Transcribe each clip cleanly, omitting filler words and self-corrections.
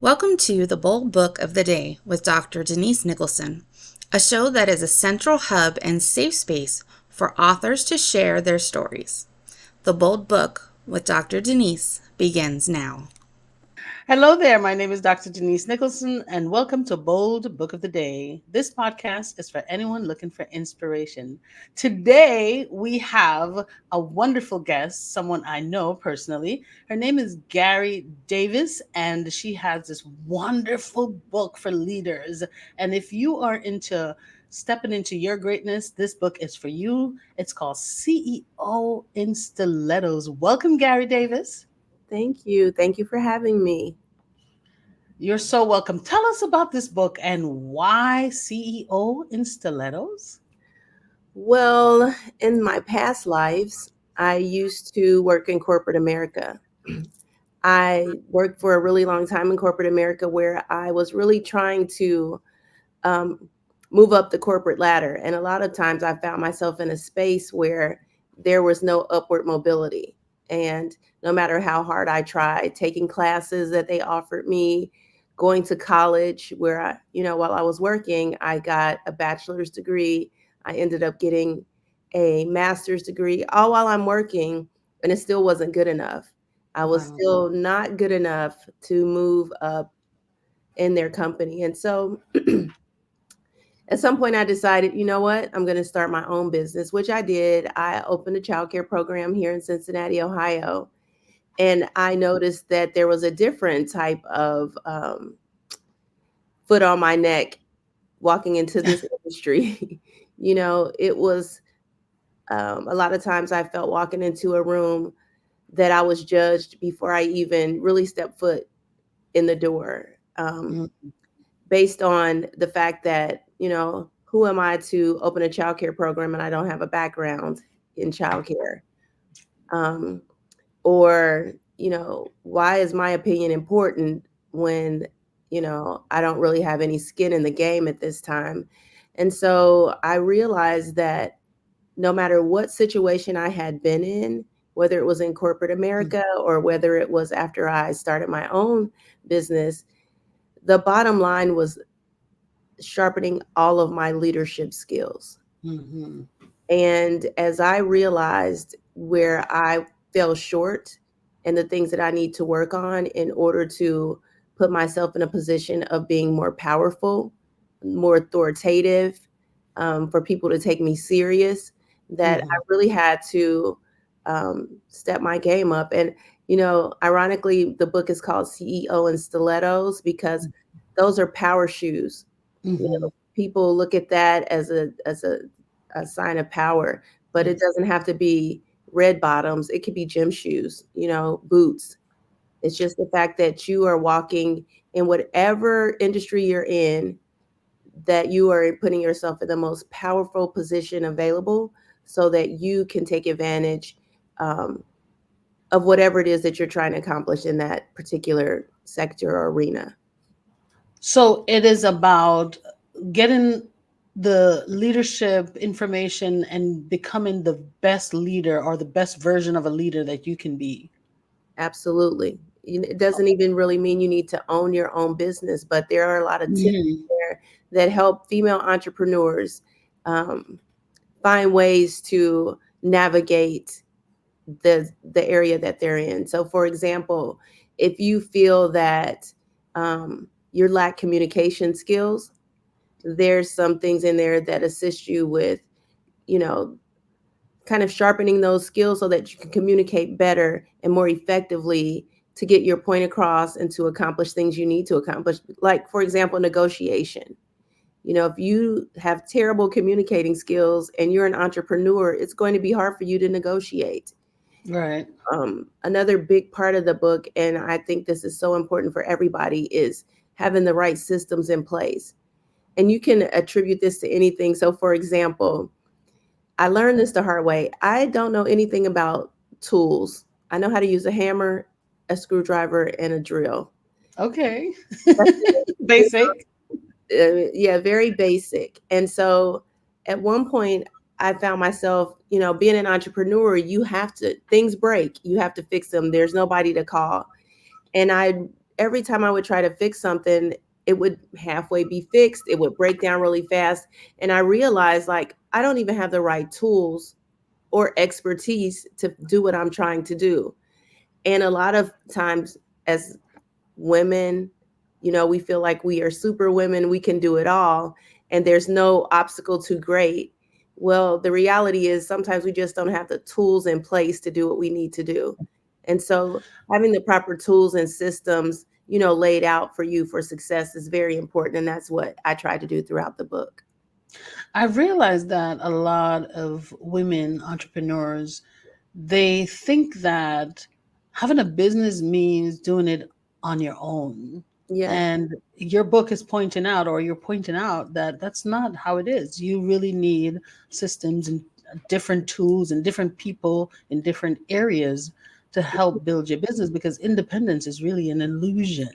Welcome to the Bold Book of the Day with Dr. Denise Nicholson, a show that is a central hub and safe space for authors to share their stories. The Bold Book with Dr. Denise begins now. Hello there. My name is Dr. Denise Nicholson, and welcome to Bold Book of the Day. This podcast is for anyone looking for inspiration. Today, we have a wonderful guest, someone I know personally. Her name is Garri Davis, and she has this wonderful book for leaders. And if you are into stepping into your greatness, this book is for you. It's called CEO in Stilettos. Welcome, Garri Davis. Thank you. Thank you for having me. You're so welcome. Tell us about this book and why CEO in Stilettos. Well, in my past lives, I used to work in corporate America. I worked for a really long time in corporate America where I was really trying to um, move up the corporate ladder. And a lot of times I found myself in a space where there was no upward mobility. And no matter how hard I tried, taking classes that they offered me, going to college where while I was working, I got a bachelor's degree. I ended up getting a master's degree all while I'm working, and it still wasn't good enough. I was Wow. still not good enough to move up in their company. And so at some point, I decided, you know what, I'm going to start my own business, which I did. I opened a childcare program here in Cincinnati, Ohio. And I noticed that there was a different type of foot on my neck walking into this industry. It was a lot of times I felt walking into a room that I was judged before I even really stepped foot in the door. Mm. Based on the fact that, who am I to open a childcare program and I don't have a background in childcare? Um, or, why is my opinion important when, I don't really have any skin in the game at this time? And so I realized that no matter what situation I had been in, whether it was in corporate America or whether it was after I started my own business, the bottom line was sharpening all of my leadership skills. Mm-hmm. And as I realized where I fell short and the things that I need to work on in order to put myself in a position of being more powerful, more authoritative, for people to take me serious, that I Mm-hmm. really had to step my game up. And, ironically, the book is called CEO in Stilettos because those are power shoes. Mm-hmm. People look at that as a sign of power, but it Yes. doesn't have to be red bottoms. It could be gym shoes, boots. It's just the fact that you are walking in whatever industry you're in, that you are putting yourself in the most powerful position available so that you can take advantage um, of whatever it is that you're trying to accomplish in that particular sector or arena. So it is about getting the leadership information and becoming the best leader or the best version of a leader that you can be. Absolutely. It doesn't even really mean you need to own your own business, but there are a lot of tips Mm-hmm. there that help female entrepreneurs um, find ways to navigate the area that they're in. So, for example, if you feel that you lack communication skills, there's some things in there that assist you with, you know, kind of sharpening those skills so that you can communicate better and more effectively to get your point across and to accomplish things you need to accomplish. Like, for example, negotiation. If you have terrible communicating skills and you're an entrepreneur, it's going to be hard for you to negotiate. Right. Another big part of the book, and I think this is so important for everybody, is having the right systems in place. And you can attribute this to anything. So, for example, I learned this the hard way. I don't know anything about tools. I know how to use a hammer, a screwdriver, and a drill. Okay. That's it. Basic. Yeah, very basic. And so at one point, I found myself, being an entrepreneur, things break, you have to fix them. There's nobody to call. And every time I would try to fix something, it would halfway be fixed. It would break down really fast. And I realized like I don't even have the right tools or expertise to do what I'm trying to do. And a lot of times as women, we feel like we are super women, we can do it all, and there's no obstacle too great. Well, the reality is sometimes we just don't have the tools in place to do what we need to do. And so having the proper tools and systems, laid out for you for success is very important. And that's what I try to do throughout the book. I've realized that a lot of women entrepreneurs, they think that having a business means doing it on your own. Yes, And your book is pointing out, or you're pointing out, that that's not how it is. You really need systems and different tools and different people in different areas to help build your business, because independence is really an illusion.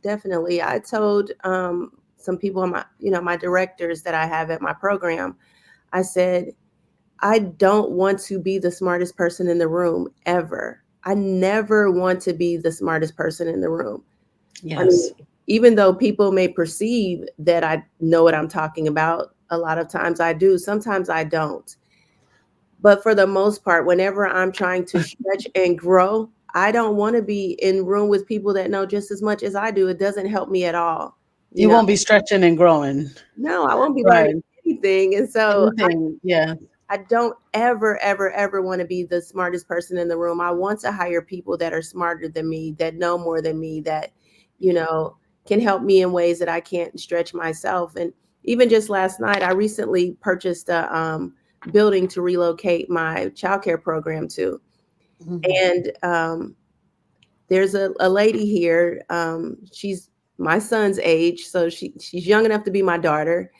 definitely. I told some people, my directors that I have at my program, I said, I don't want to be the smartest person in the room ever. I never want to be the smartest person in the room. I mean, Yes. even though people may perceive that I know what I'm talking about, a lot of times I do, sometimes I don't. But for the most part, whenever I'm trying to stretch and grow, I don't want to be in room with people that know just as much as I do. It doesn't help me at all. You You know, won't be stretching and growing. no, I won't be learning Right. anything. And so Anything. Yeah. I don't ever, ever, ever want to be the smartest person in the room. I want to hire people that are smarter than me, that know more than me, that, you know, can help me in ways that I can't stretch myself. And even just last night, I recently purchased a building to relocate my childcare program to. Mhm. And there's a lady here. She's my son's age, so she's young enough to be my daughter.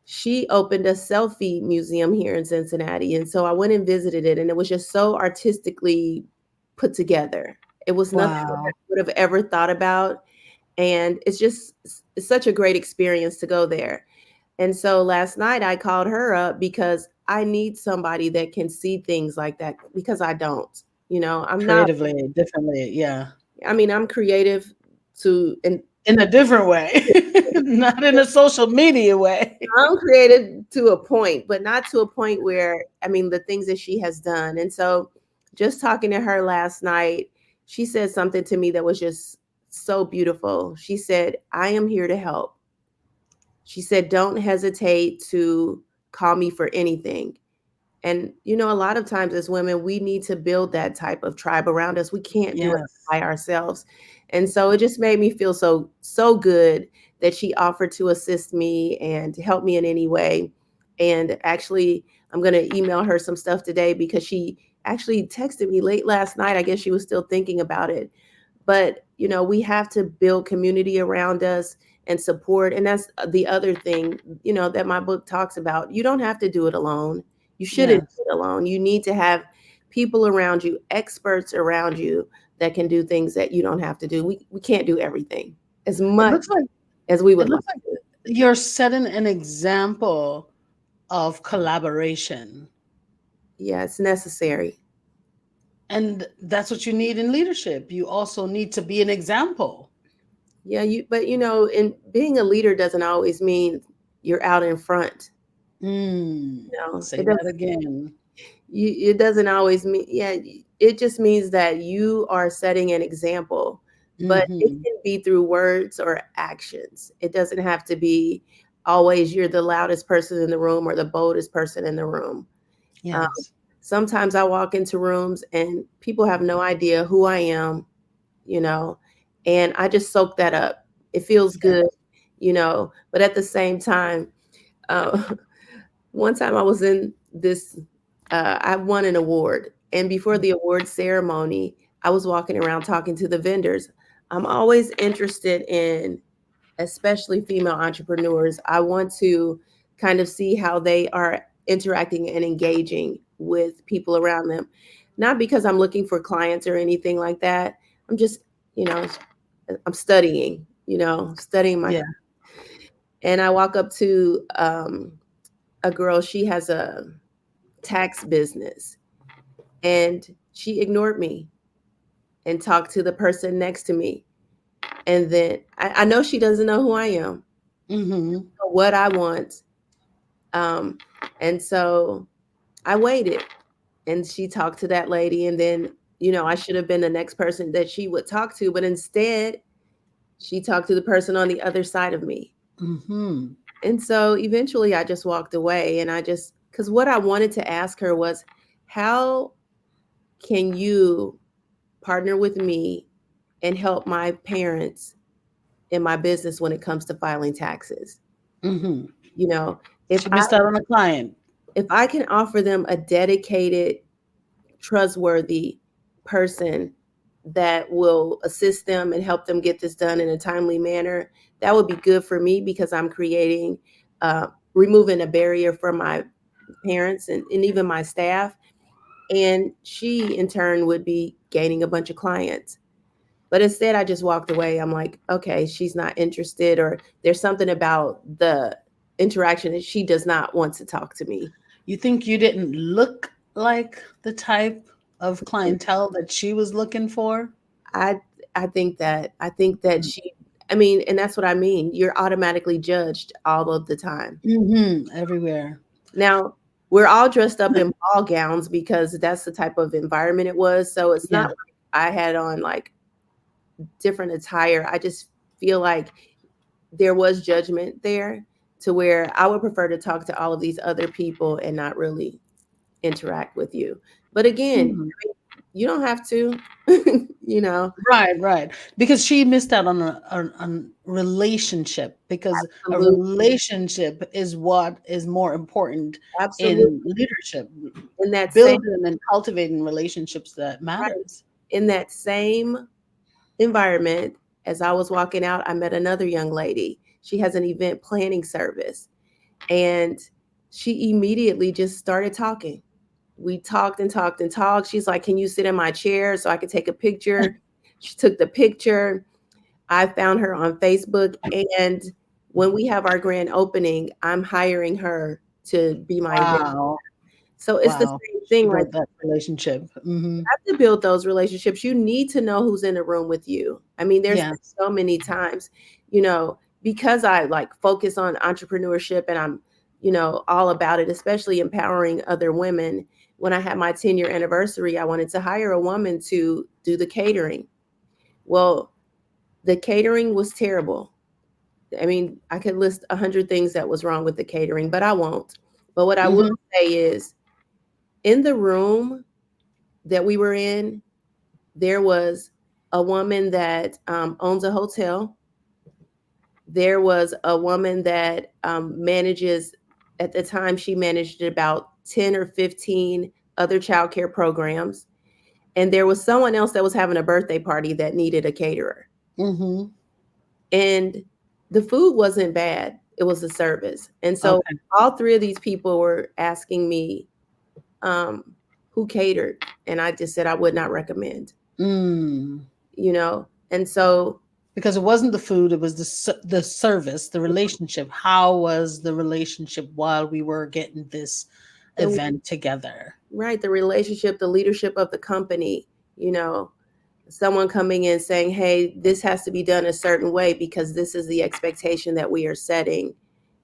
She opened a selfie museum here in Cincinnati. And so I went and visited it, and it was just so artistically put together. It was nothing that I Wow. would have ever thought about. And it's such a great experience to go there. And so last night I called her up because I need somebody that can see things like that because I don't. I'm not, Creatively, differently. Yeah. I mean, I'm creative to, and In a different way, not in a social media way. I'm creative to a point, but not to a point where, I mean, the things that she has done. And so just talking to her last night, she said something to me that was just so beautiful. She said, I am here to help. She said, don't hesitate to call me for anything. And, a lot of times as women, we need to build that type of tribe around us. We can't do it Yes. by ourselves. And so it just made me feel so, so good that she offered to assist me and to help me in any way. And actually, I'm going to email her some stuff today because she actually texted me late last night. I guess she was still thinking about it. But, we have to build community around us and support. And that's the other thing, that my book talks about. You don't have to do it alone. You shouldn't Yes. do it alone. You need to have people around you, experts around you that can do things that you don't have to do. We can't do everything as It much looks like as we it would like looks like to. you're setting an example of collaboration. Yeah, it's necessary. And that's what you need in leadership. You also need to be an example. Yeah, but in being a leader doesn't always mean you're out in front. Mm, It say doesn't. that again. It doesn't always mean, yeah, it just means that you are setting an example, but it Hmm. can be through words or actions. It doesn't have to be always you're the loudest person in the room or the boldest person in the room. um, Yes. Sometimes I walk into rooms and people have no idea who I am, you know and I just soak that up. It feels Yeah. good, but at the same time, uh, one time I was in this, I won an award. And before the award ceremony, I was walking around talking to the vendors. I'm always interested in, especially female entrepreneurs. I want to kind of see how they are interacting and engaging with people around them. Not because I'm looking for clients or anything like that. I'm just, you know, I'm studying my, Yeah. and I walk up to a girl. She has a tax business, and she ignored me and talked to the person next to me. And then I know she doesn't know who I am, Mm-hmm. or what I want. Um, and so I waited, and she talked to that lady. And then, I should have been the next person that she would talk to, but instead, she talked to the person on the other side of me. Mm-hmm. And so eventually I just walked away, and because what I wanted to ask her was, how can you partner with me and help my parents in my business when it comes to filing taxes? Mm-hmm. You know, if She I missed out on a client. if I can offer them a dedicated, trustworthy person that will assist them and help them get this done in a timely manner, that would be good for me, because I'm creating, removing a barrier for my parents and even my staff. And she, in turn, would be gaining a bunch of clients. But instead, I just walked away. I'm like, okay, she's not interested, or there's something about the interaction that she does not want to talk to me. You think you didn't look like the type of clientele that she was looking for? I I think that she, I mean, and that's what I mean. You're automatically judged all of the time. Mm-hmm. Everywhere. Now, we're all dressed up in ball gowns because that's the type of environment it was. So it's not Yeah. like I had on like different attire. I just feel like there was judgment there, to where I would prefer to talk to all of these other people and not really interact with you. But again, Mhm. you don't have to, you know, Right, right. Because she missed out on relationship, because a absolutely, relationship is what is more important absolutely. in leadership. In that same Building and cultivating relationships that right, matters. in that same environment, as I was walking out, I met another young lady. She has an event planning service, and she immediately just started talking. We talked and talked and talked. She's like, "Can you sit in my chair so I could take a picture?" She took the picture. I found her on Facebook, and when we have our grand opening, I'm hiring her to be my event. Wow. So it's the Wow. same She thing, right? built that relationship. Hmm. Have to build those relationships. You need to know who's in the room with you. I mean, there's been Yes. so many times, because I like focus on entrepreneurship, and I'm, all about it, especially empowering other women. When I had my 10-year anniversary, I wanted to hire a woman to do the catering. Well, the catering was terrible. I mean, I could list 100 things that was wrong with the catering, but I won't. But what I will Hmm. say is, in the room that we were in, there was a woman that owns a hotel. There was a woman that manages, at the time, she managed about 10 or 15 other childcare programs. And there was someone else that was having a birthday party that needed a caterer. Hmm. And the food wasn't bad, it was the service. And so Okay. all three of these people were asking me, um, who catered. And I just said I would not recommend, Mm. And so Because it wasn't the food, it was the service, the relationship. How was the relationship while we were getting this the event together? right, the relationship, the leadership of the company, you know, someone coming in saying, "Hey, this has to be done a certain way because this is the expectation that we are setting,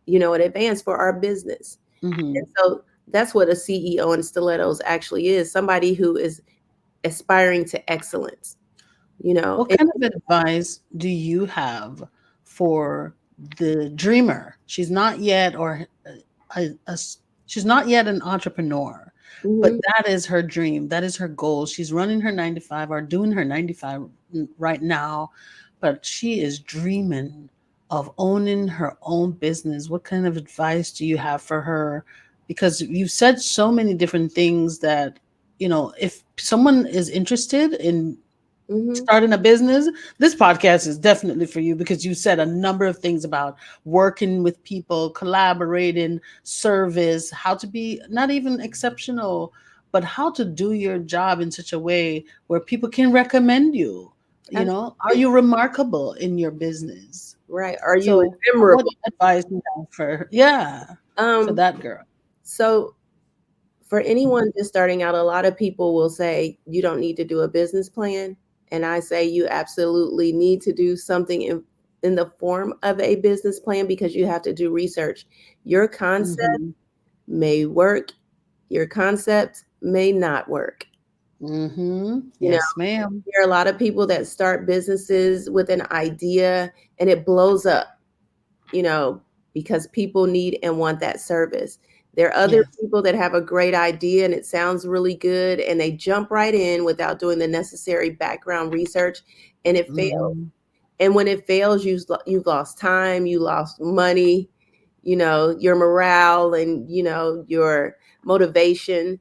in advance for our business." Hmm. And so that's what a CEO in Stilettos actually is, somebody who is aspiring to excellence, you know. What kind of advice do you have for the dreamer? She's not yet, or she's not yet an entrepreneur, but Mhm. that is her dream. That is her goal. She's running her 9 to 5, or doing her 9 to 5 right now, but she is dreaming of owning her own business. What kind of advice do you have for her? Because you've said so many different things that, if someone is interested in Mhm. starting a business, this podcast is definitely for you, because you said a number of things about working with people, collaborating, service, how to be not even exceptional, but how to do your job in such a way where people can recommend you. Are Absolutely. you remarkable in your business? Right. Are you So, what memorable? advice do you have for, yeah, for Um, that girl? so for anyone just starting out, a lot of people will say you don't need to do a business plan. And I say you absolutely need to do something in the form of a business plan because you have to do research. Your concept Mm-hmm. may work, your concept may not work. Mm-hmm. You know, Yes, ma'am. there are a lot of people that start businesses with an idea and it blows up, you know, because people need and want that service. There are other Yes. people that have a great idea and it sounds really good and they jump right in without doing the necessary background research and it fails. Mm-hmm. And when it fails, you've lost time, you lost money, you know, your morale and, you know, your motivation.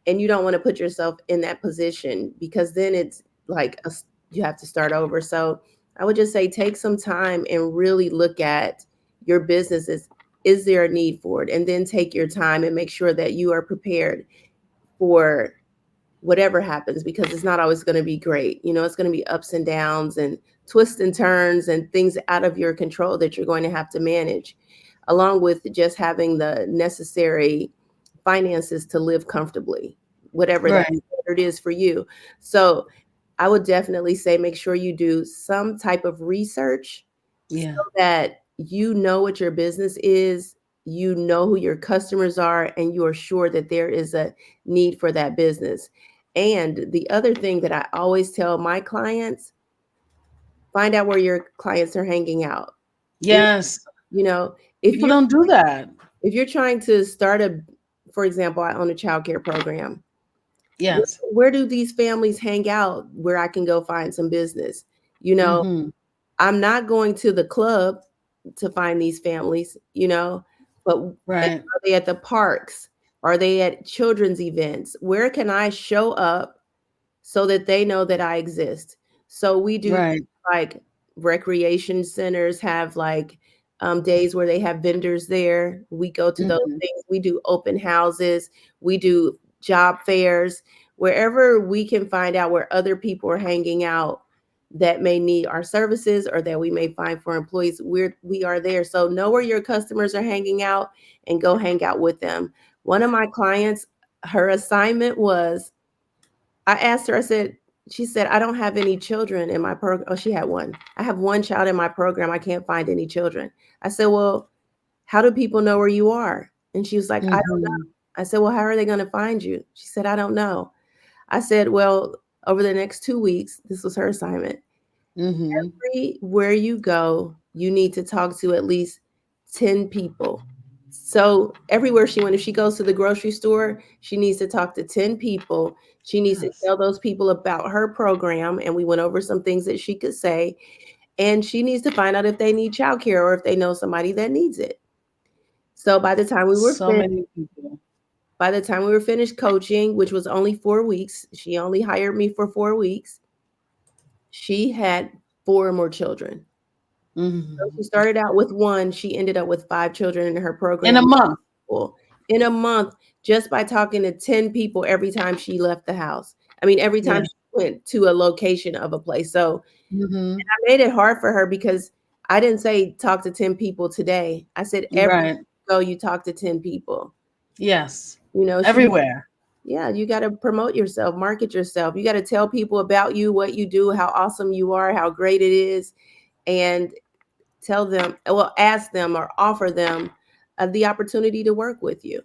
And you don't want to put yourself in that position because then it's like you have to start over. So I would just say take some time and really look at your businesses. Is there a need for it? And then take your time and make sure that you are prepared for whatever happens because it's not always going to be great. You know, it's going to be ups and downs and twists and turns and things out of your control that you're going to have to manage, along with just having the necessary finances to live comfortably, whatever that Right. standard is for you. So I would definitely say make sure you do some type of research so Yeah. that you know what your business is, you know who your customers are, and you are sure that there is a need for that business. And the other thing that I always tell my clients, find out where your clients are hanging out. If, Yes. you know, if People you're don't do that. if you're trying to start for example, I own a childcare program. Yes. Where do these families hang out where I can go find some business? You know, Mm-hmm. I'm not going to the club to find these families, you know, but Right. are they at the parks? Are they at children's events? Where can I show up so that they know that I exist? So we do Right. like recreation centers have like days where they have vendors there. We go to those Mm-hmm. things. We do open houses. We do job fairs. Wherever we can find out where other people are hanging out that may need our services or that we may find for employees, we are there. So know where your customers are hanging out and go hang out with them. One of my clients, her assignment was, I asked her, I said, she said, I don't have any children in my program. Oh, she had one. I have one child in my program. I can't find any children. I said, well, how do people know where you are? And she was like, I don't know. Mm-hmm. I said, well, how are they going to find you? She said, I don't know. I said, well, over the next 2 weeks, this was her assignment. Mm-hmm. Everywhere you go, you need to talk to at least 10 people. So everywhere she went, if she goes to the grocery store, she needs to talk to 10 people. She needs to Yes. tell those people about her program. And we went over some things that she could say. And she needs to find out if they need childcare or if they know somebody that needs it. So So many people. by the time we were finished coaching, which was only 4 weeks, she only hired me for 4 weeks. She had four more children. So Mm-hmm. she started out with one. She ended up with five children in her In a program month. in a month just by talking to 10 people every time she left the house. I mean, every time Yeah. she went to a location of a place. So Mm-hmm. I made it hard for her because I didn't say talk to 10 people today. I said every Right. go you talk to 10 people. Yes. You know, Everywhere. yeah, you got to promote yourself, market yourself. You got to tell people about you, what you do, how awesome you are, how great it is, and tell them, well, ask them or offer them the opportunity to work with you.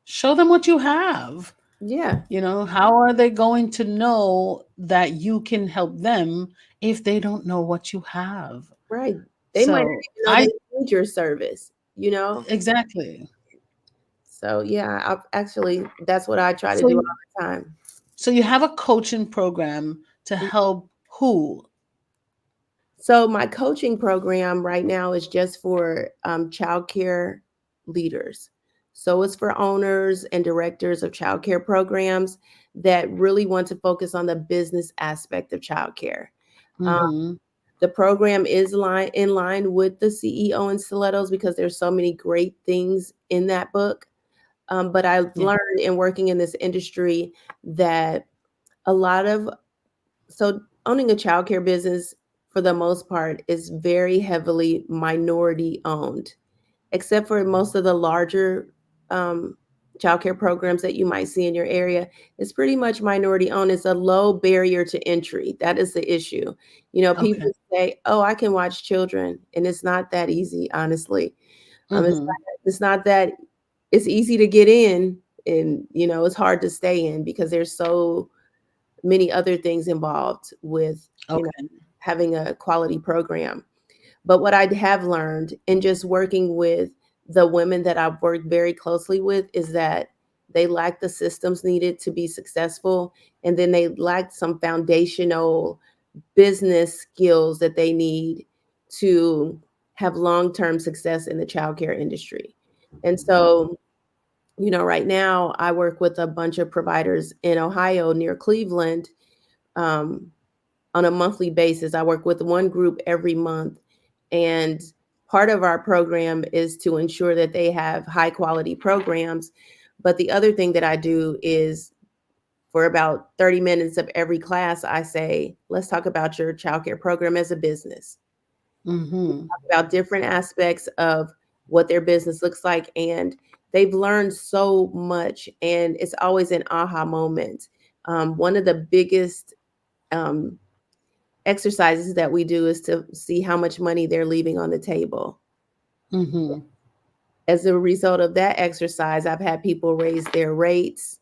Show them what you have. Yeah, You know, how are they going to know that you can help them if they don't know what you have? right. They might not So even know I they need your service, you know? exactly. So, yeah, actually, that's what I try to So do all the time. so you have a coaching program to help who? So, my coaching program right now is just for childcare leaders. So, it's for owners and directors of childcare programs that really want to focus on the business aspect of childcare. Um, Mm-hmm. the program is in line with the CEO and Stilettos because there's so many great things in that book. But I've Yeah. learned in working in this industry that a lot of so owning a childcare business for the most part is very heavily minority owned, except for most of the larger um, childcare programs that you might see in your area, it's pretty much minority owned. It's a low barrier to entry. That is the issue. Okay. People say, "Oh, I can watch children," and it's not that easy, honestly. It's Mm-hmm. not, it's not that it's easy to get in, and it's hard to stay in because there's so many other things involved with Okay. having a quality program. But what I have learned in just working with the women that I've worked very closely with is that they lack the systems needed to be successful. And then they lack some foundational business skills that they need to have long term success in the childcare industry. And so, right now I work with a bunch of providers in Ohio near Cleveland. Um, on a monthly basis. I work with one group every month, and part of our program is to ensure that they have high quality programs. But the other thing that I do is for about 30 minutes of every class, I say, let's talk about your childcare program as a business, Mm-hmm. about different aspects of what their business looks like. And they've learned so much, and it's always an aha moment. One of the biggest um, exercises that we do is to see how much money they're leaving on the table. Mm-hmm. As a result of that exercise, I've had people raise their rates.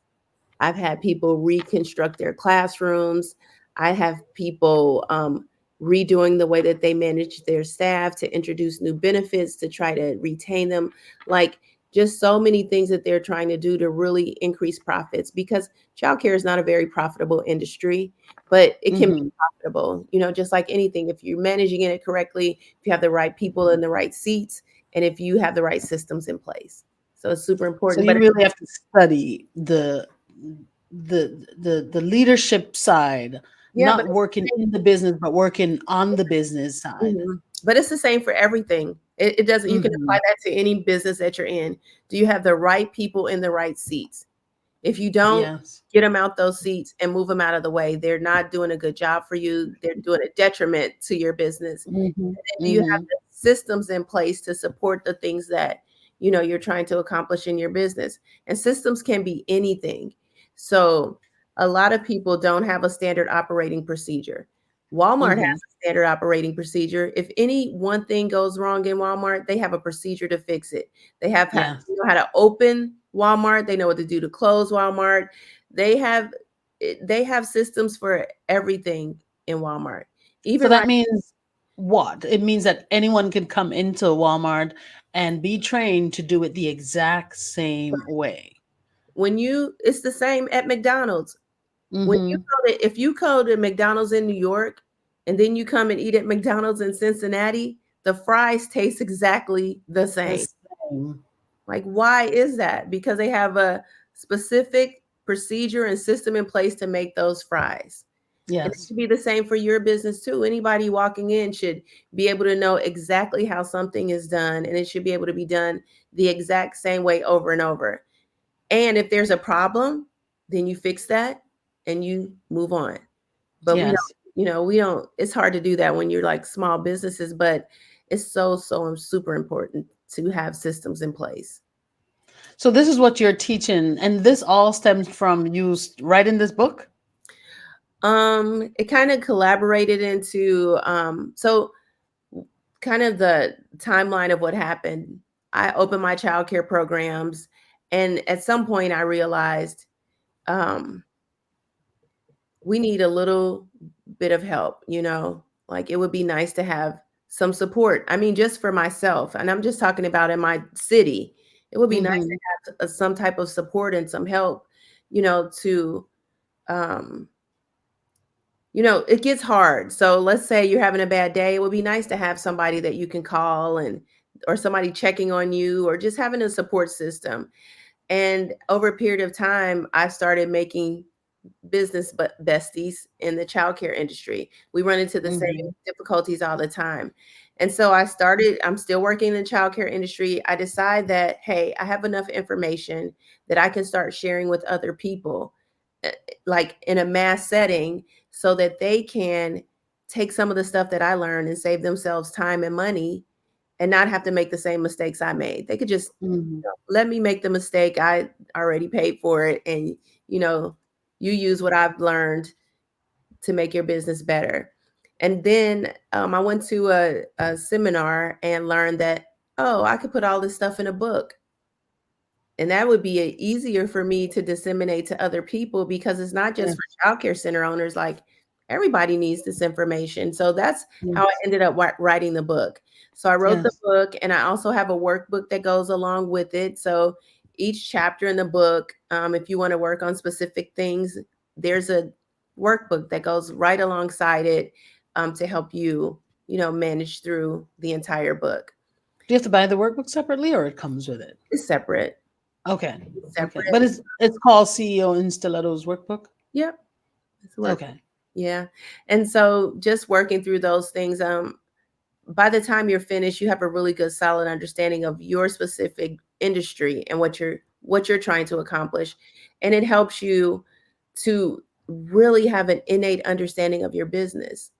I've had people reconstruct their classrooms. I have people redoing the way that they manage their staff to introduce new benefits to try to retain them. Like, just so many things that they're trying to do to really increase profits, because childcare is not a very profitable industry, but it can be Mm-hmm. profitable, just like anything. If you're managing it correctly, if you have the right people in the right seats, and if you have the right systems in place. So it's super So important. you But really have to study the leadership side, yeah, but not working in the business, but working on the business side. Mhm. But it's the same for everything. It doesn't, you can apply Mm-hmm. that to any business that you're in. Do you have the right people in the right seats? If you don't, Yes. get them out those seats and move them out of the way. They're not doing a good job for you. They're doing a detriment to your business. Mm-hmm. And then do you have Mm-hmm. the systems in place to support the things that you're trying to accomplish in your business? And systems can be anything. So a lot of people don't have a standard operating procedure. Walmart has Mm-hmm. a standard operating procedure. If any one thing goes wrong in Walmart, they have a procedure to fix it. They Yes. know how to open Walmart. They know what to do to close Walmart. They have they have systems for everything in Walmart. So Even that right means what? It means that anyone can come into Walmart and be trained to do it the exact same way. when it's the same at McDonald's. When you Mm-hmm. go to if you go to McDonald's in New York and then you come and eat at McDonald's in Cincinnati, the fries taste exactly the The same. same. Like, why is that? Because they have a specific procedure and system in place to make those fries. And it Yes. should be the same for your business too. Anybody walking in should be able to know exactly how something is done, and it should be able to be done the exact same way over and over. And if there's a problem, then you fix that and you move on. But Yes. we don't, it's hard to do that when you're like small businesses, but it's so super important to have systems in place. So this is what you're teaching, and this all stems from you writing this book. It kind of collaborated into so kind of the timeline of what happened. I opened my childcare programs, and at some point I realized um we need a little bit of help, like it would be nice to have some support. I mean, just for myself, and I'm just talking about in my city, it would be nice Mm-hmm. to have some type of support and some help, to um it gets hard. So let's say you're having a bad day. It would be nice to have somebody that you can call, or somebody checking on you, or just having a support system. And over a period of time, I started making business besties in the childcare industry. We run into the same Mm-hmm. difficulties all the time. And so I'm still working in the childcare industry. I decide that, hey, I have enough information that I can start sharing with other people, eh, like in a mass setting, so that they can take some of the stuff that I learned and save themselves time and money and not have to make the same mistakes I made. They could just Mhm. let me make the mistake. I already paid for it. And, you know, you use what I've learned to make your business better. And then I went to a seminar and learned that, oh, I could put all this stuff in a book. And that would be easier for me to disseminate to other people because it's not just Yes. for childcare center owners. Like everybody needs this information. So that's how I Yes. ended up writing the book. So I wrote the Yes. book, and I also have a workbook that goes along with it. So each chapter in the book, if you want to work on specific things, there's a workbook that goes right alongside it to help you, manage through the entire book. Do you have to buy the workbook separately, or it comes with it? It's separate. Okay. It's Okay. separate. But it's called CEO in Stilettos workbook. Yep. It's a workbook. Okay. Yeah. And so just working through those things, by the time you're finished, you have a really good solid understanding of your specific industry and what you're trying to accomplish. And it helps you to really have an innate understanding of your business.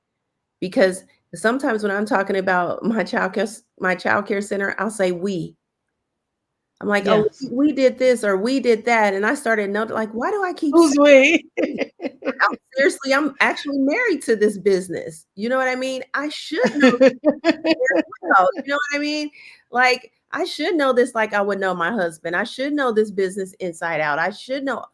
Because sometimes when I'm talking about my childcare center, I'll say we. I'm like, oh, Yes. we did this or we did that. And I started noting, like, why do I keep Who's saying we? we? Seriously, I'm actually married to this business. You know what I mean? I should know very well. You know what I mean? Like, I should know this like I would know my husband. I should know this business inside out. I should know,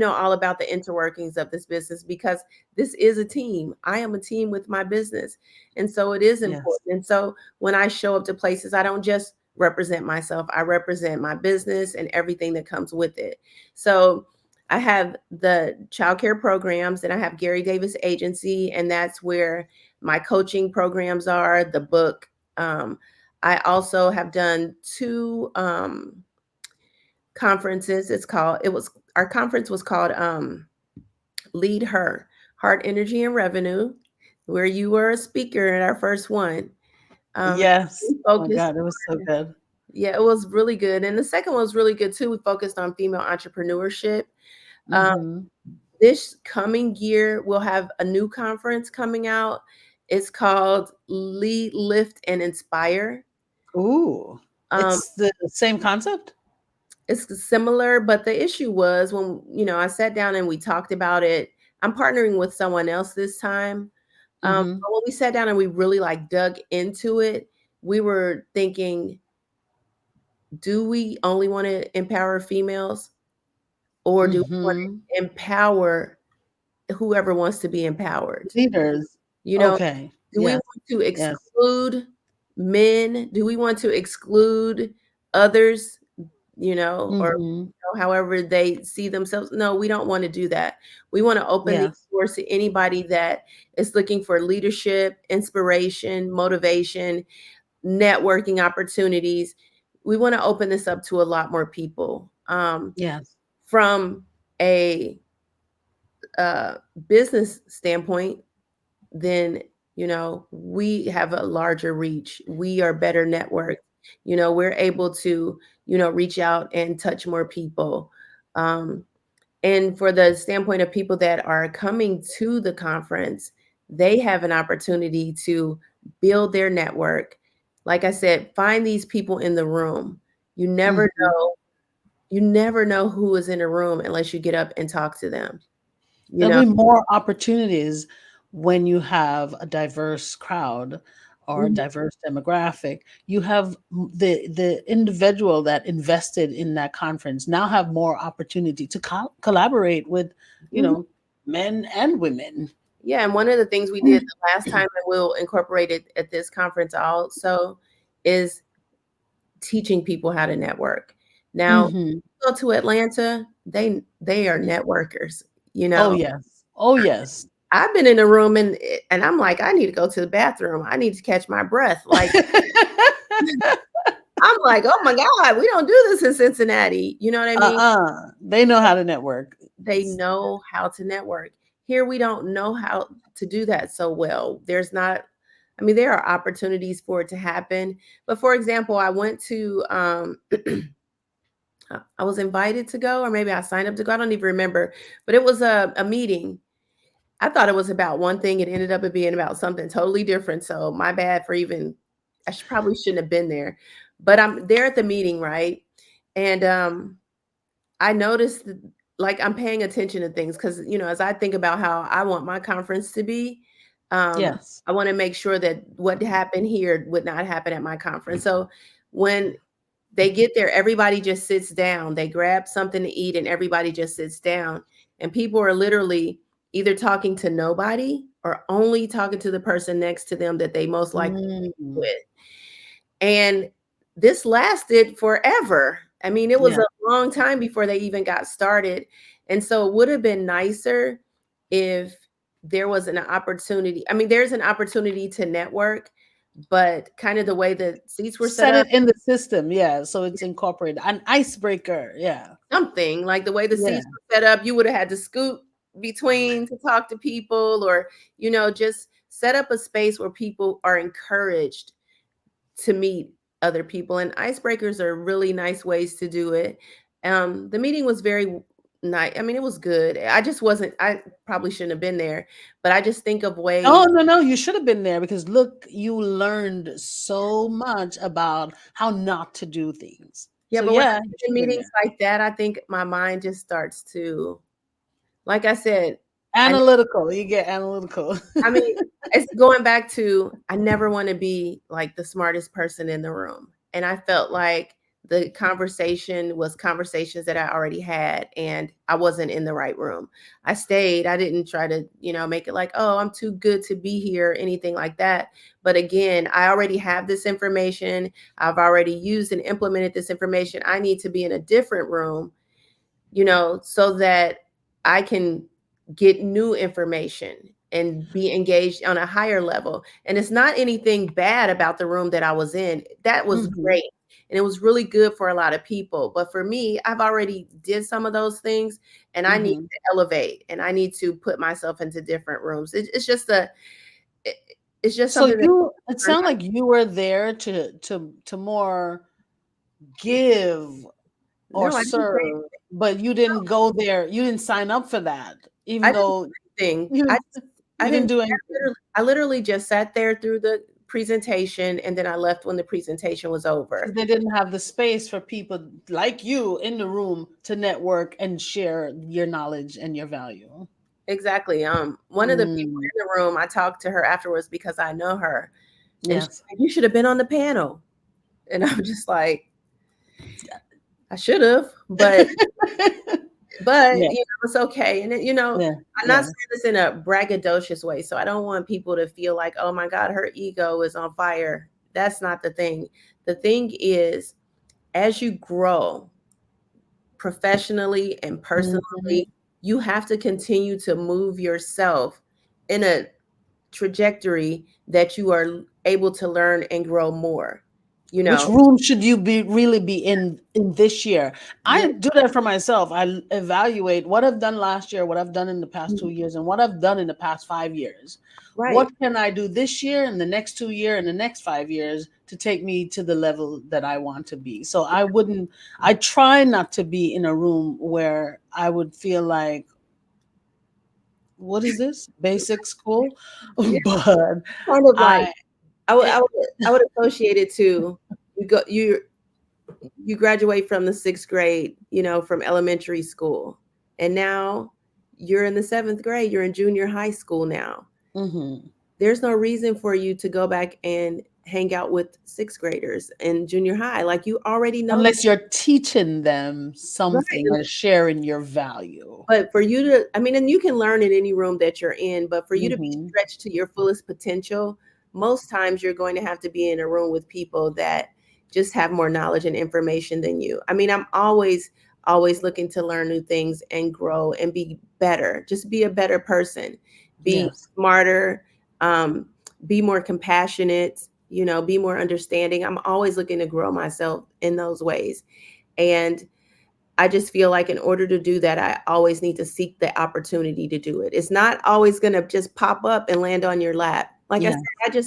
all about the interworkings of this business because this is a team. I am a team with my business. And so it is Yes. important. And so when I show up to places, I don't just represent myself, I represent my business and everything that comes with it. So I have the childcare programs, and I have Garri Davis Agency, and that's where my coaching programs are, the book. I also have done two conferences. Our conference was called Lead Her, Heart, Energy, and Revenue, where you were a speaker at our first one. Yes. We Oh my focused God, it was so good. Yeah, it was really good. And the second one was really good too. We focused on female entrepreneurship. Um, Mm-hmm. this coming year, we'll have a new conference coming out. It's called Lead, Lift, and Inspire. Ooh. Um, It's the same concept? it's similar, but the issue was when, I sat down and we talked about it. I'm partnering with someone else this time. Mm-hmm. But when we sat down and we really like dug into it, we were thinking, do we only want to empower females? Or do we want Mm-hmm. to empower whoever wants to be empowered? Leaders. You know, Okay. do we Yes. want to Yes. exclude men? Do we want to exclude others, or Mm-hmm. however they see themselves? No, we don't want to do that. We want to open these Yes. doors to anybody that is looking for leadership, inspiration, motivation, networking opportunities. We want to open this up to a lot more people. Yes. From a business standpoint, then we have a larger reach. We are better networked. We're able to reach out and touch more people. Um, and for the standpoint of people that are coming to the conference, they have an opportunity to build their network. Like I said, find these people in the room. You never Mm-hmm. know. You never know who is in a room unless you get up and talk to them. You There'll know. be more opportunities when you have a diverse crowd or a Mhm. diverse demographic. You have the individual that invested in that conference now have more opportunity to collaborate with, you Mhm. know, men and women. Yeah, and one of the things we did the last time that we'll incorporate it at this conference also is teaching people how to network. Now, Hmm. go to Atlanta, they are networkers, you Oh know. yes. Oh yes. I've been in a room and I'm like, I need to go to the bathroom. I need to catch my breath. Like I'm like, oh my God, we don't do this in Cincinnati. You know what I mean? They know how to network. They know how to network. Here we don't know how to do that so well. There's not, I mean, there are opportunities for it to happen. But for example, I went to I was invited to go, or maybe I signed up to go. I don't even remember. But it was a meeting. I thought it was about one thing. It ended up being about something totally different. So my bad for even probably shouldn't have been there, but I'm there at the meeting, right? And I noticed like I'm paying attention to things because as I think about how I want my conference to be, Yes. I want to make sure that what happened here would not happen at my conference. So when they get there, everybody just sits down. They grab something to eat and everybody just sits down. And people are literally either talking to nobody or only talking to the person next to them that they most likely Mm, with. And this lasted forever. I mean, it was yeah. a long time before they even got started. And so it would have been nicer if there was an opportunity. I mean, there's an opportunity to network, but kind of the way the seats were set Set up, it in the system, yeah, so it's incorporated. An icebreaker, yeah. something like the way the Yeah. seats were set up, you would have had to scoot between to talk to people, or just set up a space where people are encouraged to meet other people. And icebreakers are really nice ways to do it. The meeting was very nice. I mean, it was good. I just wasn't. I probably shouldn't have been there, but I just think of ways. Oh, no, no, you should have been there because look, you learned so much about how not to do things. Yeah, So but when I yeah, you sit should in have been meetings there. like that, I think my mind just starts to, like I said, I Analytical, you get analytical. I mean, it's going back to I never want to be like the smartest person in the room. And I felt like the conversation was conversations that I already had and I wasn't in the right room. I stayed. I didn't try to, make it like, oh, I'm too good to be here, anything like that. But again, I already have this information. I've already used and implemented this information. I need to be in a different room, so that I can get new information and be engaged on a higher level. And it's not anything bad about the room that I was in. That was Mhm, great. And it was really good for a lot of people. But for me, I've already did some of those things and I need mhm. to elevate and I need to put myself into different rooms. It's just it- it's just So something that it I learned. sounded like you were there to more give or No, I didn't say serve, but you didn't go there. You didn't sign up for that, I even didn't though do anything. you I you didn't didn't do anything. I literally just sat there through the presentation and then I left when the presentation was 'Cause over. they didn't have the space for people like you in the room to network and share your knowledge and your value. Exactly. One of the people Mm, in the room, I talked to her afterwards because I know her, and she's yes. like, "You should have been on the panel." And I'm just like, "I should have, but Yeah, it's okay." And yeah, I'm not saying yes, this in a braggadocious way, so I don't want people to feel like, "Oh my God, her ego is on fire." That's not the thing. The thing is, as you grow professionally and mhm. personally, you have to continue to move yourself in a trajectory that you are able to learn and grow more, you Which know? room should you be really be in this year? Yeah, I do that for myself. Evaluate what I've done last year, what I've done in the past mhm, 2 years, and what I've done in the past 5 years. What right. can I do this year and the next 2 year and the next 5 years to take me to the level that I want to be? So I try not to be in a room where I would feel like, what is this? Basic school? Yeah, But kind of like I I would I would associate it to you graduate from the 6th grade, from elementary school, and now you're in the 7th grade, you're in junior high school now. Mhm. There's no reason for you to go back and hang out with 6th graders in junior high. Like you already know them, Unless you're teaching them something right? or sharing your value. But for you to, I mean, and you can learn in any room that you're in, but for you to be Mhm. stretched to your fullest potential, most times you're going to have to be in a room with people that just have more knowledge and information than you. I mean, I'm always looking to learn new things and grow and be better. Just be a better person, be Yes. smarter, um, be more compassionate, be more understanding. I'm always looking to grow myself in those ways. And I just feel like in order to do that, I always need to seek the opportunity to do it. It's not always going to just pop up and land on your lap. Like I Yeah. said,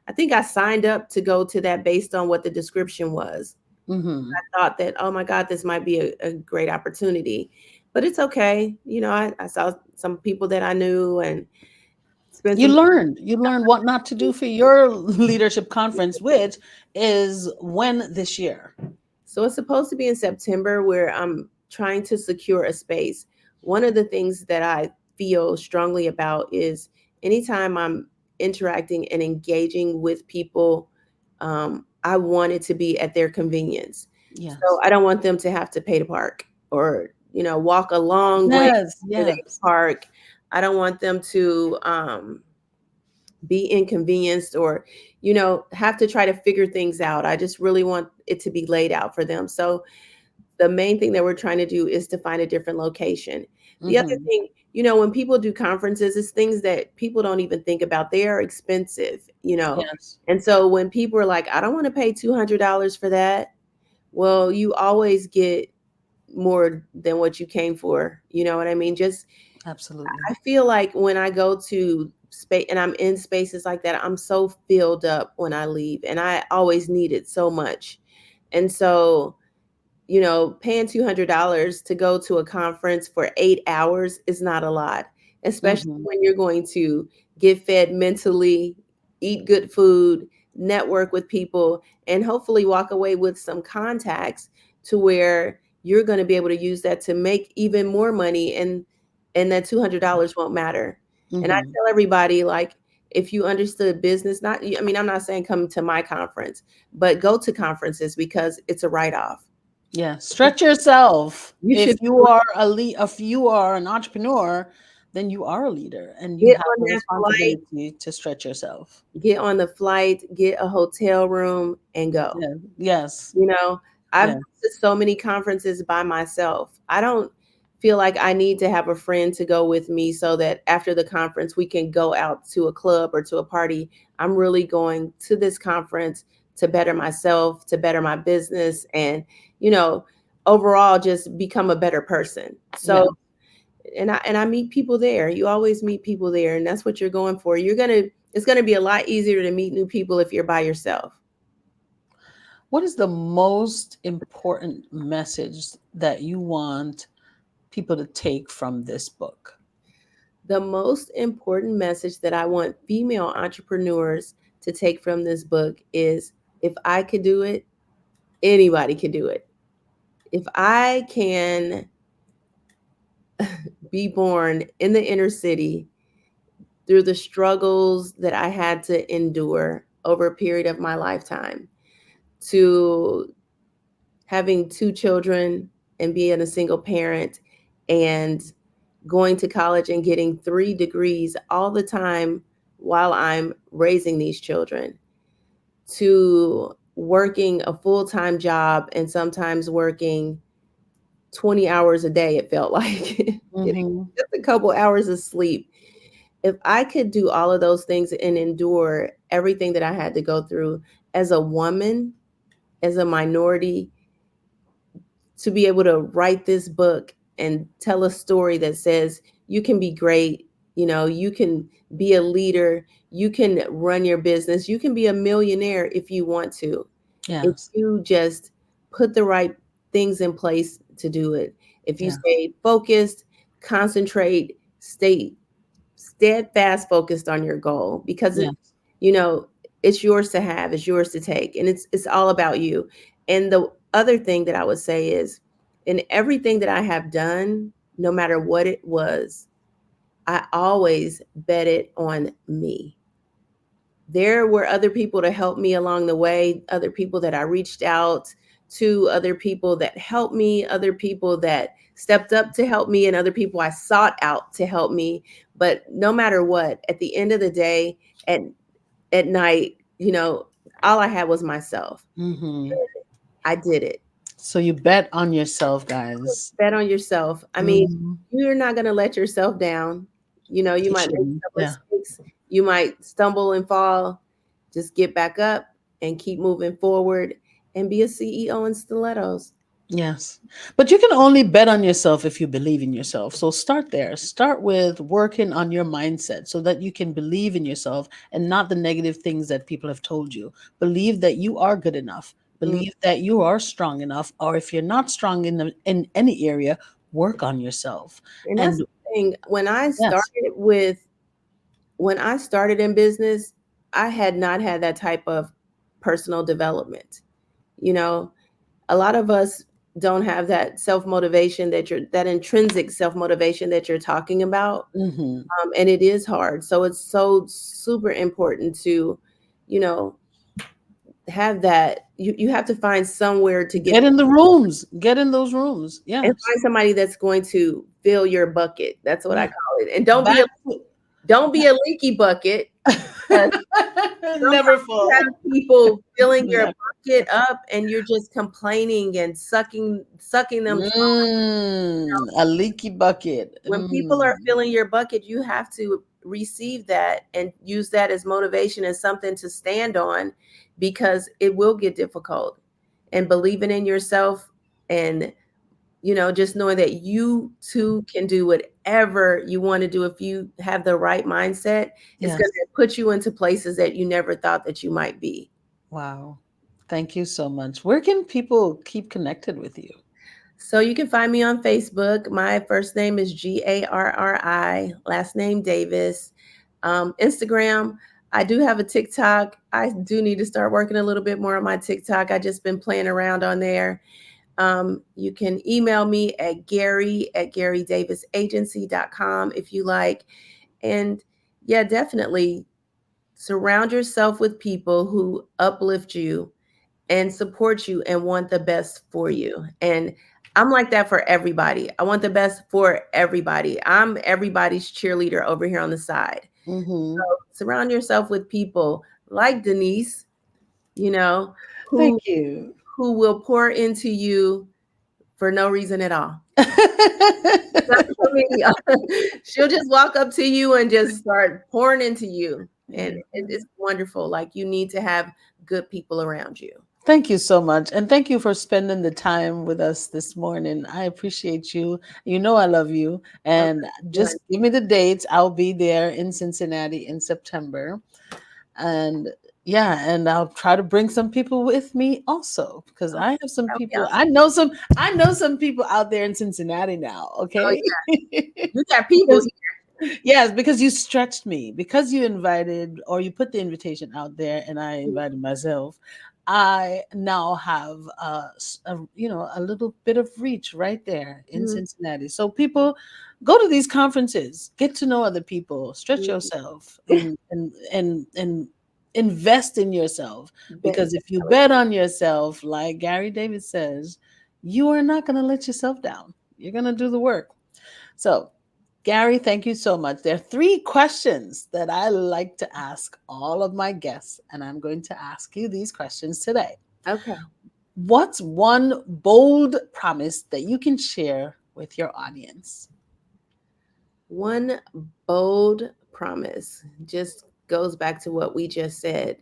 I think I signed up to go to that based on what the description was. Mhm. I thought that, oh my God, this might be a great opportunity, but it's okay. I saw some people that I knew and spend You some. learned. You learned what not to do for your leadership conference, which is when this year. So it's supposed to be in September, where I'm trying to secure a space. One of the things that I feel strongly about is anytime I'm interacting and engaging with people, I want it to be at their convenience. So Yes. I don't want them to have to pay to park, or walk a long way Yes. to they Yes. park. I don't want them to be inconvenienced, or have to try to figure things out. I just really want it to be laid out for them. So the main thing that we're trying to do is to find a different location. The other Hmm. thing, when people do conferences, it's things that people don't even think about. They are expensive. Yes. And so when people are like, I don't want to pay $200 for that, well, you always get more than what you came for. You know what I mean? Just, Absolutely. I feel like when I go to space and I'm in spaces like that, I'm so filled up when I leave, and I always need it so much. And so, paying $200 to go to a conference for 8 hours is not a lot, especially Hmm. when you're going to get fed mentally, eat good food, network with people, and hopefully walk away with some contacts to where you're going to be able to use that to make even more money, and that $200 won't matter. And I Hmm. tell everybody, like, if you understood business, not, I mean, I'm not saying come to my conference, but go to conferences because it's a write-off. Yeah. Stretch yourself. You If should you are if you are an entrepreneur, then you are a leader and you get have on the that flight, responsibility to stretch yourself. get on the flight, get a hotel room, and go. Yeah. Yes. You know, I've Yeah. been to so many conferences by myself. I don't feel like I need to have a friend to go with me so that after the conference we can go out to a club or to a party. I'm really going to this conference to better myself, to better my business, and, you know, overall just become a better person. Yeah. So, and I meet people there. You always meet people there, and that's what you're going for. It's gonna be a lot easier to meet new people if you're by yourself. What is the most important message that you want people to take from this book? The most important message that I want female entrepreneurs to take from this book is, if I could do it, anybody can do it. If I can be born in the inner city through the struggles that I had to endure over a period of my lifetime, to having two children and being a single parent, and going to college and getting 3 degrees all the time while I'm raising these children, to working a full-time job and sometimes working 20 hours a day, it felt like, getting Hmm. just a couple hours of sleep. If I could do all of those things and endure everything that I had to go through as a woman, as a minority, to be able to write this book and tell a story that says you can be great, you can be a leader, you can run your business, you can be a millionaire if you want to, if Yes. you just put the right things in place to do it. If you Yeah. stay focused, concentrate, stay steadfast focused on your goal, because Yeah. you know it's yours to have, it's yours to take, and it's all about you. And the other thing that I would say is, in everything that I have done, no matter what it was, I always bet it on me. There were other people to help me along the way, other people that I reached out to, other people that helped me, other people that stepped up to help me, and other people I sought out to help me. But no matter what, at the end of the day, at night, all I had was myself. Hmm. I did it. So you bet on yourself, guys. Bet on yourself. I mean, Hmm. you're not going to let yourself down. You You might make shouldn't. some Yeah. mistakes. You might stumble and fall. Just get back up and keep moving forward, and be a CEO in Stilettos. Yes. But you can only bet on yourself if you believe in yourself. So start there. Start with working on your mindset so that you can believe in yourself and not the negative things that people have told you. Believe that you are good enough. Mm. Believe that you are strong enough. Or if you're not strong in any area, work on yourself. And that's And the thing. When I yes. started with when I started in business, I had not had that type of personal development. You know, a lot of us don't have that self motivation that intrinsic self motivation that you're talking about. Mm-hmm. And it is hard. So it's so super important to, you know, have that. You have to find somewhere to get Get in the rooms. Get in those rooms. and Yes. find somebody that's going to fill your bucket. That's what I Yeah. call it. And Back. don't be a leaky bucket. Because Never sometimes you full. have people filling your Never. bucket up and you're just complaining and sucking them. A leaky bucket. When people are filling your bucket, you have to receive that and use that as motivation and something to stand on, because it will get difficult. And believing in yourself, and just knowing that you too can do whatever you want to do if you have the right mindset, it's going Yes. to put you into places that you never thought that you might be. Wow. Thank you so much. Where can people keep connected with you? So you can find me on Facebook. My first name is Garri, last name Davis. Instagram, I do have a TikTok. I do need to start working a little bit more on my TikTok. I just been playing around on there. You can email me at Garri@GarriDavisAgency.com if you like. And yeah, definitely surround yourself with people who uplift you and support you and want the best for you. And I'm like that for everybody. I want the best for everybody. I'm everybody's cheerleader over here on the side. Mm-hmm. So surround yourself with people like Denise, you know, Thank who you. who will pour into you for no reason at all. Not for me. She'll just walk up to you and just start pouring into you. And it's wonderful. Like, you need to have good people around you. Thank you so much. And thank you for spending the time with us this morning. I appreciate you. You know I love you. I love And you, honey. just give me the dates. I'll be there in Cincinnati in September. And yeah, and I'll try to bring some people with me also, because I have some That would be people. awesome. I know some people out there in Cincinnati now, Oh okay? yeah, you got people Because here. yes, because you stretched me, because you invited or you put the invitation out there, and I invited myself. I now have a little bit of reach right there in Mhm, Cincinnati. So people go to these conferences, get to know other people, stretch mhm. yourself, and invest in yourself. Bet- Because if you bet on yourself, like Garri Davis says, you are not going to let yourself down. You're going to do the work. So, Garri, thank you so much. There are three questions that I like to ask all of my guests, and I'm going to ask you these questions today. Okay. What's one bold promise that you can share with your audience? One bold promise just goes back to what we just said.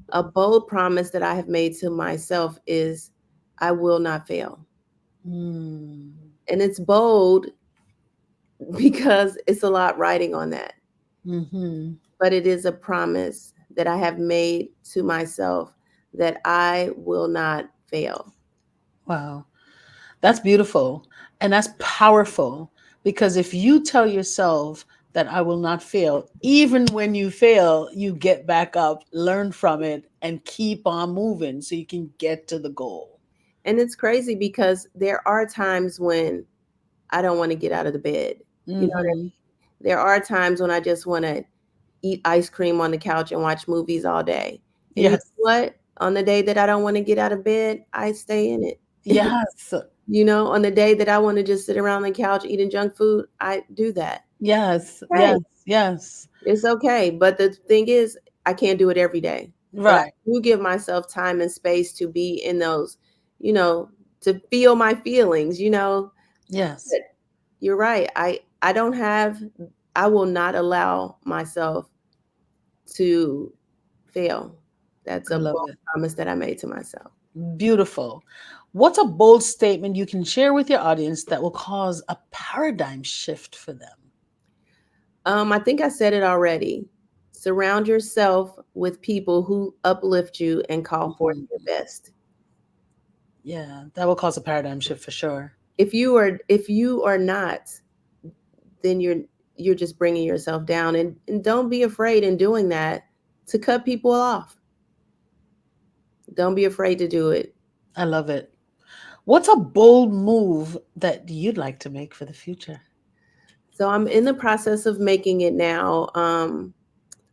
A bold promise that I have made to myself is I will not fail. Hmm. And it's bold because it's a lot riding on that. Mm-hmm. But it is a promise that I have made to myself that I will not fail. Wow. That's beautiful and that's powerful, because if you tell yourself that I will not fail, even when you fail, you get back up, learn from it, and keep on moving so you can get to the goal. And it's crazy because there are times when I don't want to get out of the bed. You know what I Mm-hmm. mean? There are times when I just want to eat ice cream on the couch and watch movies all day. And you know Yes. what? On the day that I don't want to get out of bed, I stay in it. Yes. On the day that I want to just sit around the couch eating junk food, I do that. Yes. Hey, Yes. Yes. it's okay. But the thing is, I can't do it every day. But I Right. do give myself time and space to be in those, you know, to feel my feelings. Yes. But you're right. I don't have I will not allow myself to fail. That's I a love bold it. promise that I made to myself. Beautiful. What's a bold statement you can share with your audience that will cause a paradigm shift for them? I think I said it already. Surround yourself with people who uplift you and call forth Mhm. your best. Yeah, that will cause a paradigm shift for sure. If you are not, then you're just bringing yourself down. And don't be afraid in doing that to cut people off. Don't be afraid to do it. I love it. What's a bold move that you'd like to make for the future? So I'm in the process of making it now.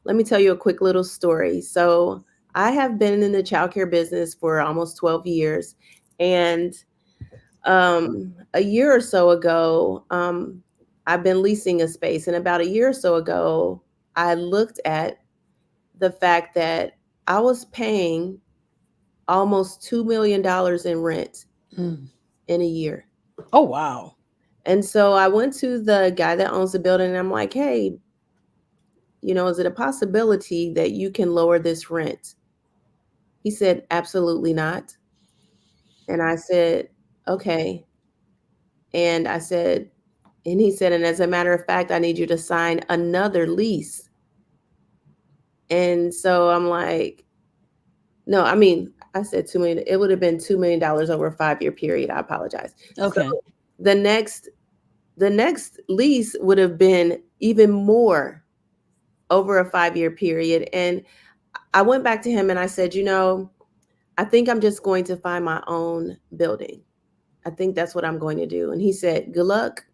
Let me tell you a quick little story. So I have been in the childcare business for almost 12 years. And a year or so ago, I've been leasing a space. And about a year or so ago, I looked at the fact that I was paying almost $2 million in rent Mm. in a year. Oh, wow. And so I went to the guy that owns the building and I'm like, hey, is it a possibility that you can lower this rent? He said, absolutely not. And I said, okay. And I said, and he said, and as a matter of fact, I need you to sign another lease. And so I'm like, no, I mean, I said 2 million. It would have been $2 million over a 5-year period. I apologize. Okay. So the next lease would have been even more over a 5-year period. And I went back to him and I said, I think I'm just going to find my own building. I think that's what I'm going to do. And he said, good luck.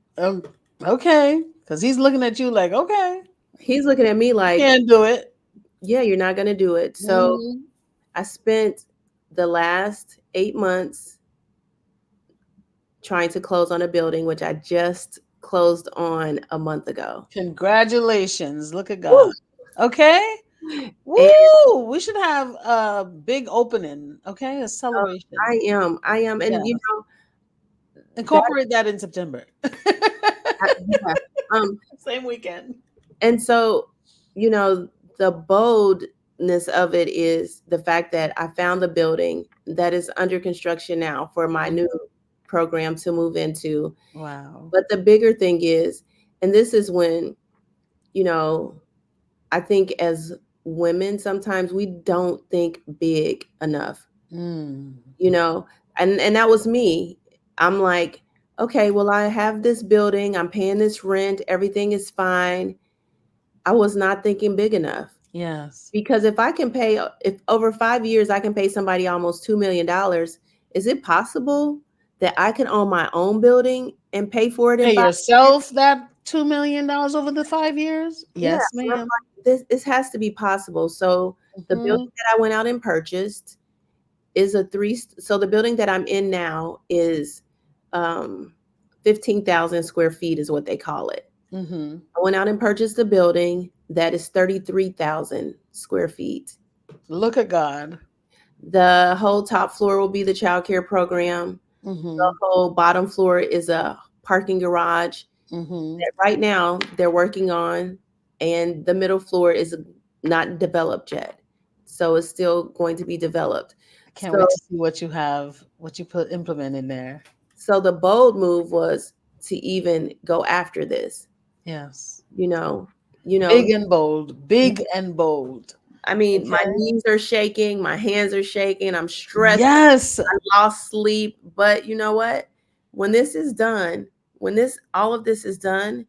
Okay. Because he's looking at you like, okay, He's looking at me like, can't do it. yeah, you're not going to do it. So Mhm. I spent the last 8 months trying to close on a building, which I just closed on a month ago. Congratulations. Look at Woo! God. Okay. And Woo! We should have a big opening. Okay. A celebration. I am. And, Yeah. that, Incorporate that in September. yeah. Same weekend. And so, the boldness of it is the fact that I found the building that is under construction now for my new program to move into. Wow. But the bigger thing is, and this is when, I think as women, sometimes we don't think big enough, Mm. and that was me. I'm like, okay, well, I have this building, I'm paying this rent, everything is fine. I was not thinking big enough. Yes. Because if over 5 years I can pay somebody almost $2 million, is it possible that I can own my own building and pay for it in Pay 5 years? yourself that $2 million over the 5 years? Yeah, Yes, and I'm ma'am. like, this has to be possible. So the building Mhm. that I went out and purchased is so the building that I'm in now is 15,000 square feet is what they call it. Mhm. I went out and purchased a building that is 33,000 square feet. Look at God. The whole top floor will be the childcare program. The Mhm. whole bottom floor is a parking garage Mhm. that right now they're working on, and the middle floor is not developed yet. So it's still going to be developed. I can't So wait to see what you put implement in there. so the bold move was to even go after this, Yes. you know, you know, Big and bold. Big and bold. I mean, my Okay. knees are shaking, my hands are shaking, I'm stressed, Yes. I lost sleep. But you know what? When this is done, all of this is done,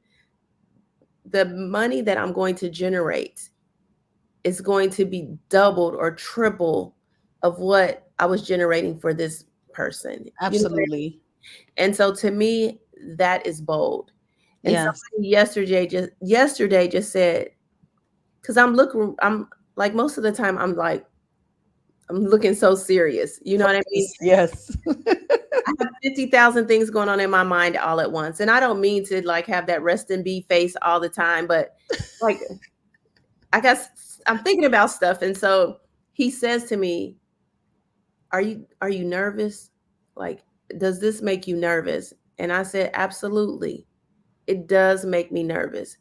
the money that I'm going to generate is going to be doubled or triple of what I was generating for this person. Absolutely. And so to me, that is bold. And Yes. somebody yesterday just said, because I'm like most of the time I'm looking so serious. You know what I mean? Focus. Yes. I have 50,000 things going on in my mind all at once. And I don't mean to like have that rest and be face all the time, but like I guess I'm thinking about stuff. And so he says to me, are you nervous? Like, does this make you nervous? And I said, absolutely. It does make me nervous.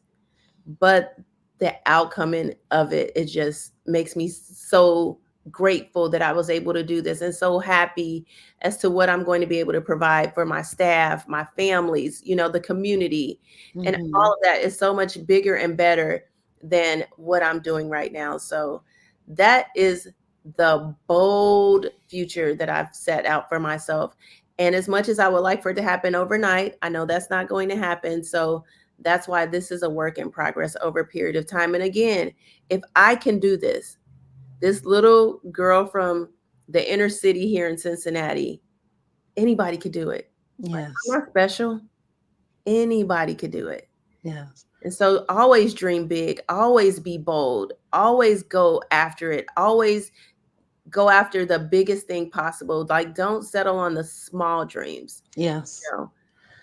But the outcome of it just makes me so grateful that I was able to do this and so happy as to what I'm going to be able to provide for my staff, my families, the community. And Mhm. all of that is so much bigger and better than what I'm doing right now. So that is the bold future that I've set out for myself. And as much as I would like for it to happen overnight, I know that's not going to happen. So That's why this is a work in progress over a period of time. And again, if I can do this little girl from the inner city here in Cincinnati, anybody could do it. Like, Yes. I'm not special. Anybody could do it. Yes. And so always dream big, always be bold, always go after it, always go after the biggest thing possible. Like, don't settle on the small dreams. Yes. You know?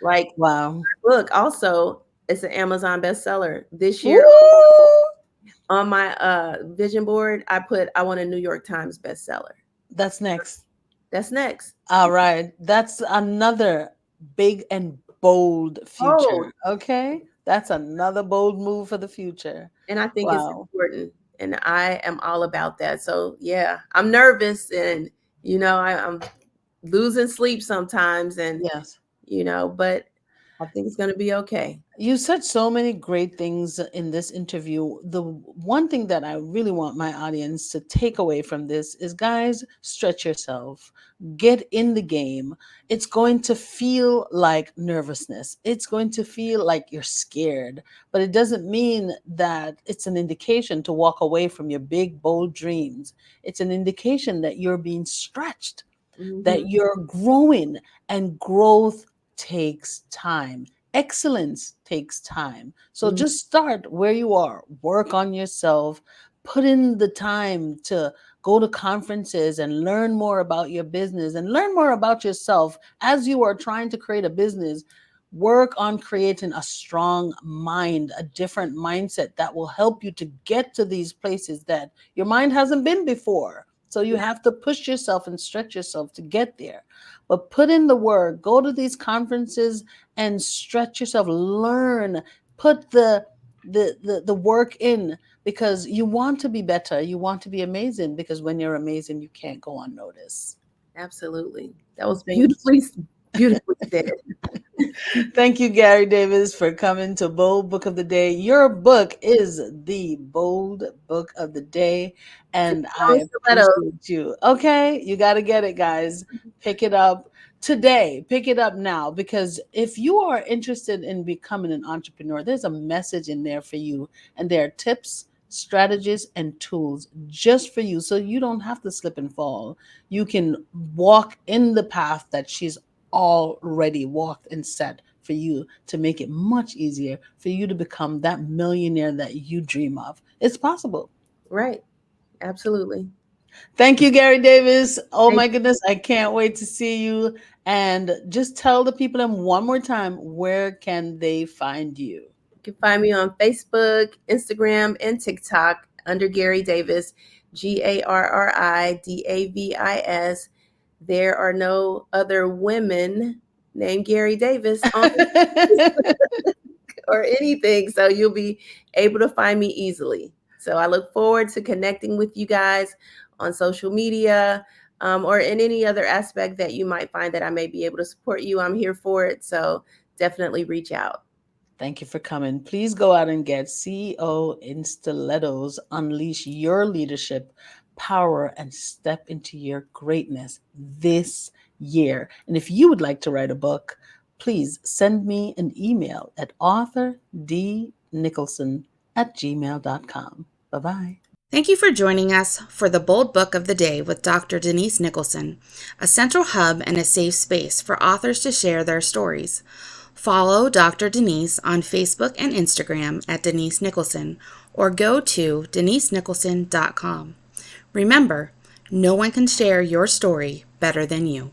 Like, Wow. book also, it's an Amazon bestseller this year. Woo! On my vision board, I put, I want a New York Times bestseller. That's next. That's next. All right. That's another big and bold future. Okay. That's another bold move for the future. And I think it's Wow. important. And I am all about that. So yeah, I'm nervous, and I'm losing sleep sometimes, and Yes. but I think it's going to be okay. You said so many great things in this interview. The one thing that I really want my audience to take away from this is, guys, stretch yourself, get in the game. It's going to feel like nervousness. It's going to feel like you're scared, but it doesn't mean that it's an indication to walk away from your big, bold dreams. It's an indication that you're being stretched, that you're growing, and growth takes time. Excellence takes time. So just start where you are, work on yourself, put in the time to go to conferences and learn more about your business and learn more about yourself as you are trying to create a business. Work on creating a strong mind, a different mindset that will help you to get to these places that your mind hasn't been before. So you have to push yourself and stretch yourself to get there. But put in the work, go to these conferences and stretch yourself, learn, put the work in, because you want to be better, you want to be amazing, because when you're amazing, you can't go unnoticed. Absolutely. That was beautifully said. Thank you, Garri Davis, for coming to Bold Book of the Day. Your book is the Bold Book of the Day, and I appreciate you. Okay, you got to get it, guys. Pick it up today. Pick it up now, because if you are interested in becoming an entrepreneur, there's a message in there for you, and there are tips, strategies, and tools just for you, so you don't have to slip and fall. You can walk in the path that she's already walked and set for you, to make it much easier for you to become that millionaire that you dream of. It's possible. Right. Absolutely. Thank you, Garri Davis. Oh my goodness, I can't wait to see you. And just tell the people one more time, where can they find you? You can find me on Facebook, Instagram, and TikTok under Garri Davis, GarriDavis. There are no other women named Garri Davis on or anything, so you'll be able to find me easily. So I look forward to connecting with you guys on social media, or in any other aspect that you might find that I may be able to support you. I'm here for it, so definitely reach out. Thank you for coming. Please go out and get CEO in Stilettos. Unleash your leadership power and step into your greatness this year. And if you would like to write a book, please send me an email at authordnicholson@gmail.com. Bye-bye. Thank you for joining us for the Bold Book of the Day with Dr. Denise Nicholson, a central hub and a safe space for authors to share their stories. Follow Dr. Denise on Facebook and Instagram at Denise Nicholson, or go to denisenicholson.com. Remember, no one can share your story better than you.